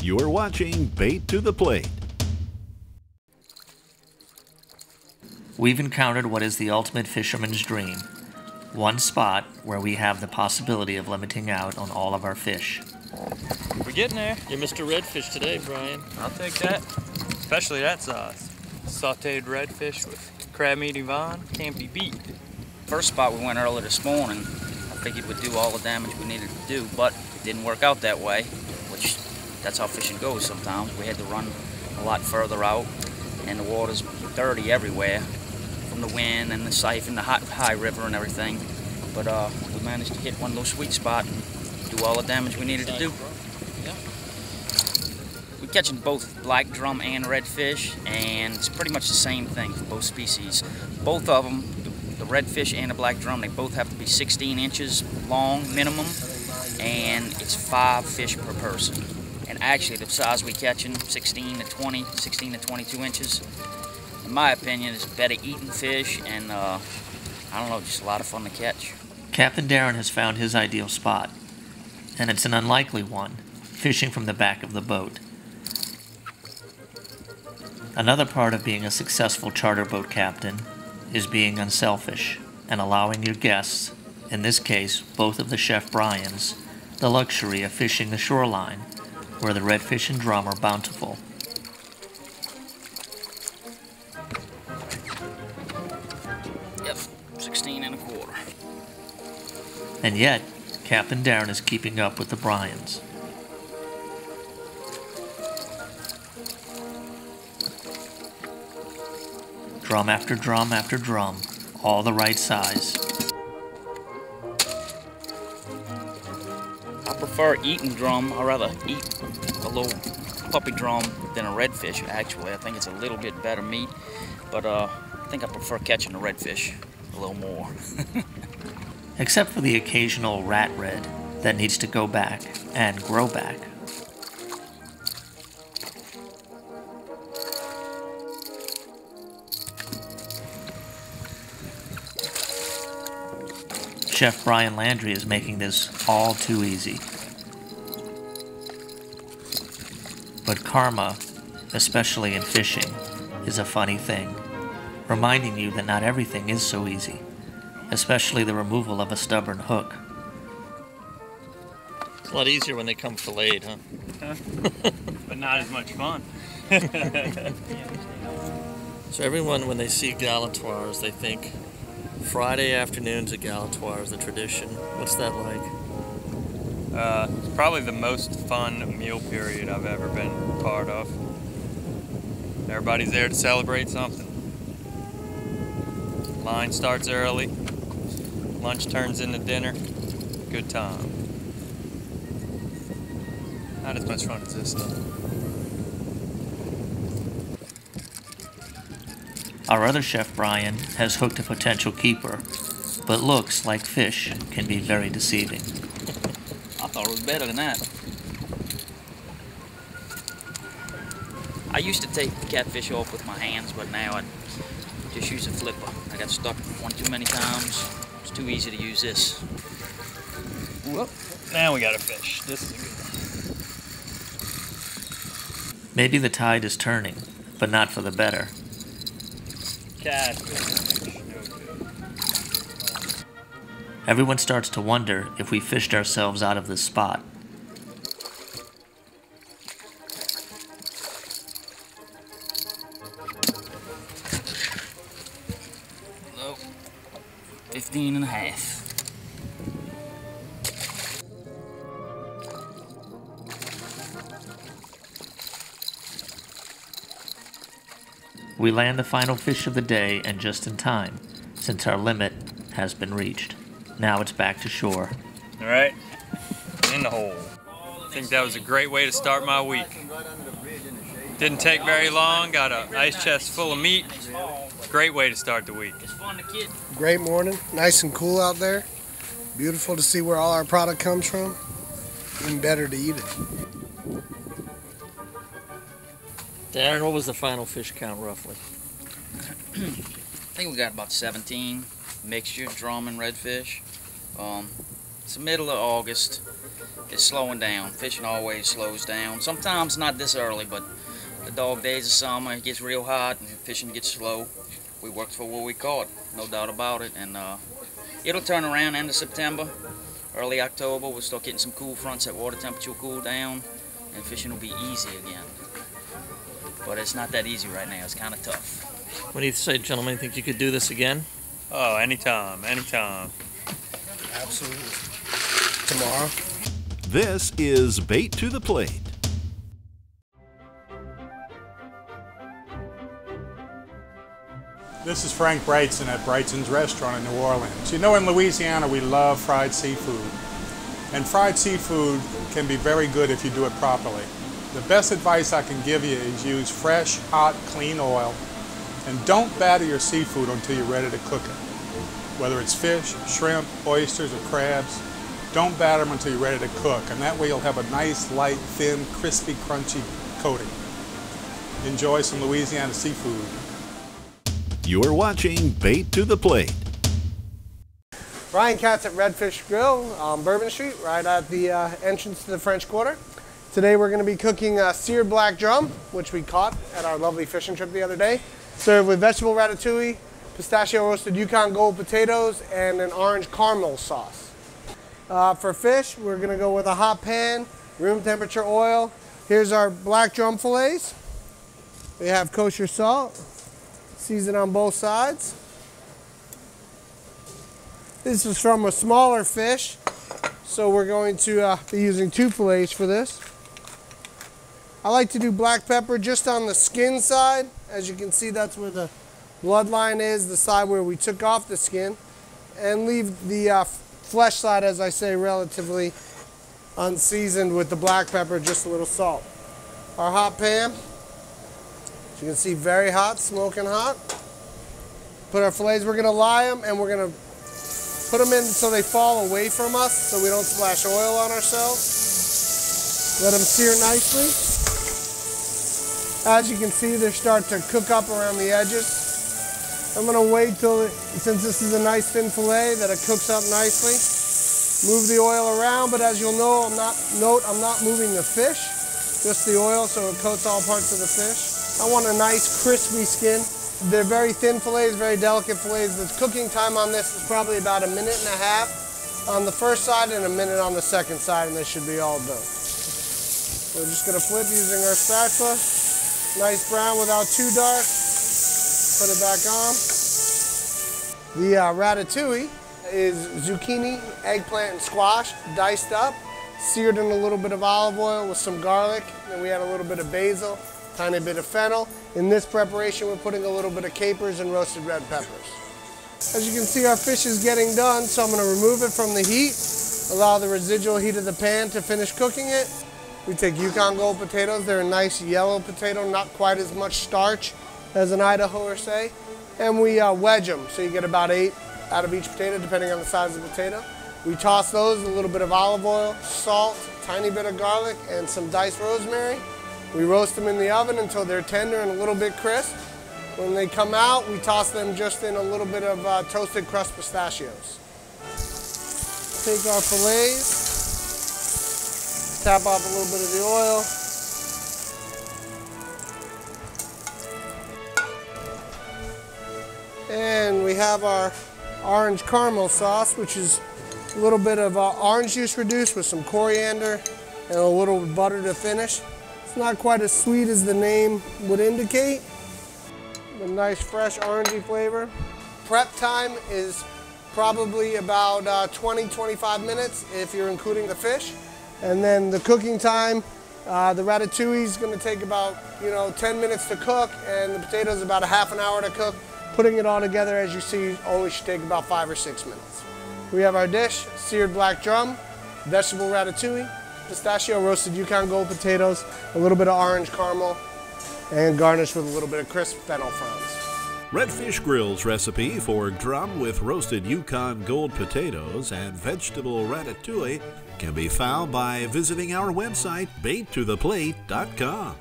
You're watching Bait to the Plate. We've encountered what is the ultimate fisherman's dream. One spot where we have the possibility of limiting out on all of our fish. We're getting there. You're Mr. Redfish today, Brian. I'll take that. Especially that sauce. Sauteed redfish with crab meat Yvonne. Can't be beat. First spot we went early this morning, I figured we'd do all the damage we needed to do, but it didn't work out that way, which that's how fishing goes sometimes. We had to run a lot further out, and the water's dirty everywhere from the wind and the siphon, the high river and everything. But we managed to hit one little sweet spot and do all the damage we needed to do. We're catching both black drum and redfish, and it's pretty much the same thing for both species. Both of them, the redfish and the black drum, they both have to be 16 inches long minimum, and it's 5 fish per person. And actually the size we catching, 16 to 22 inches, in my opinion, is better eating fish, and I don't know, just a lot of fun to catch. Captain Darren has found his ideal spot, and it's an unlikely one, fishing from the back of the boat. Another part of being a successful charter boat captain is being unselfish and allowing your guests, in this case both of the Chef Brians, the luxury of fishing the shoreline where the redfish and drum are bountiful. Yep, 16 and a quarter. And yet, Captain Darren is keeping up with the Brians. Drum after drum after drum, all the right size. I prefer eating drum. I'd rather eat a little puppy drum than a redfish, actually. I think it's a little bit better meat, but I think I prefer catching the redfish a little more. Except for the occasional rat red that needs to go back and grow back. Chef Brian Landry is making this all too easy. But karma, especially in fishing, is a funny thing, reminding you that not everything is so easy, especially the removal of a stubborn hook. It's a lot easier when they come filleted, huh? But not as much fun. So everyone, when they see Galatoires, they think Friday afternoons at Galatoire is a tradition. What's that like? It's probably the most fun meal period I've ever been part of. Everybody's there to celebrate something. Line starts early. Lunch turns into dinner. Good time. Not as much fun as this though. Our other Chef Brian has hooked a potential keeper, but looks like fish can be very deceiving. I thought it was better than that. I used to take the catfish off with my hands, but now I just use a flipper. I got stuck one too many times. It's too easy to use this. Whoop. Now we got a fish. This is a good one. Maybe the tide is turning, but not for the better. Catfish. Everyone starts to wonder if we fished ourselves out of this spot. Hello. 15 and a half. We land the final fish of the day, and just in time, since our limit has been reached. Now it's back to shore. All right, in the hole. I think that was a great way to start my week. Didn't take very long, got an ice chest full of meat. Great way to start the week. Great morning, nice and cool out there. Beautiful to see where all our product comes from. Even better to eat it. Darren, what was the final fish count roughly? I think we got about 17 mixture, drum and redfish. It's the middle of August. is slowing down. Fishing always slows down. Sometimes not this early, but the dog days of summer, it gets real hot and fishing gets slow. We worked for what we caught, no doubt about it. And it'll turn around end of September, early October. We'll start getting some cool fronts, that water temperature will cool down, and fishing will be easy again. But it's not that easy right now. It's kind of tough. What do you say, gentlemen? Think you could do this again? Oh, anytime, anytime. Absolutely. Tomorrow. This is Bait to the Plate. This is Frank Brightson at Brightson's Restaurant in New Orleans. You know, in Louisiana we love fried seafood. And fried seafood can be very good if you do it properly. The best advice I can give you is use fresh, hot, clean oil. And don't batter your seafood until you're ready to cook it. Whether it's fish, shrimp, oysters, or crabs, don't batter them until you're ready to cook. And that way you'll have a nice, light, thin, crispy, crunchy coating. Enjoy some Louisiana seafood. You're watching Bait to the Plate. Ryan Katz at Redfish Grill on Bourbon Street, right at the entrance to the French Quarter. Today we're going to be cooking seared black drum, which we caught at our lovely fishing trip the other day, served with vegetable ratatouille, pistachio roasted Yukon Gold potatoes, and an orange caramel sauce. For fish, we're going to go with a hot pan, room temperature oil. Here's our black drum fillets. We have kosher salt, seasoned on both sides. This is from a smaller fish, so we're going to be using 2 fillets for this. I like to do black pepper just on the skin side. As you can see, that's where the bloodline is, the side where we took off the skin, and leave the flesh side, as I say, relatively unseasoned with the black pepper, just a little salt. Our hot pan, as you can see, very hot, smoking hot. Put our fillets, we're going to lye them, and we're going to put them in so they fall away from us so we don't splash oil on ourselves. Let them sear nicely. As you can see, they start to cook up around the edges. I'm going to wait till, since this is a nice thin fillet, that it cooks up nicely. Move the oil around, but as you'll know, I'm not moving the fish, just the oil so it coats all parts of the fish. I want a nice crispy skin. They're very thin fillets, very delicate fillets. The cooking time on this is probably about 1.5 minutes on the first side and 1 minute on the second side, and they should be all done. We're just going to flip using our spatula. Nice brown without too dark. Put it back on. The ratatouille is zucchini, eggplant, and squash, diced up, seared in a little bit of olive oil with some garlic. Then we add a little bit of basil, tiny bit of fennel. In this preparation, we're putting a little bit of capers and roasted red peppers. As you can see, our fish is getting done, so I'm going to remove it from the heat, allow the residual heat of the pan to finish cooking it. We take Yukon Gold potatoes. They're a nice yellow potato, not quite as much starch as an Idaho or say. And we wedge them, so you get about 8 out of each potato, depending on the size of the potato. We toss those with a little bit of olive oil, salt, tiny bit of garlic, and some diced rosemary. We roast them in the oven until they're tender and a little bit crisp. When they come out, we toss them just in a little bit of toasted crushed pistachios. Take our fillets, tap off a little bit of the oil. And we have our orange caramel sauce, which is a little bit of orange juice reduced with some coriander and a little butter to finish. It's not quite as sweet as the name would indicate. A nice fresh orangey flavor. Prep time is probably about 20-25 minutes if you're including the fish. And then the cooking time, the ratatouille is going to take about 10 minutes to cook, and the potatoes about a half an hour to cook. Putting it all together, as you see, only should take about 5 or 6 minutes. We have our dish: seared black drum, vegetable ratatouille, pistachio roasted Yukon Gold potatoes, a little bit of orange caramel, and garnished with a little bit of crisp fennel fronds. Redfish Grill's recipe for drum with roasted Yukon Gold potatoes and vegetable ratatouille can be found by visiting our website, baittotheplate.com.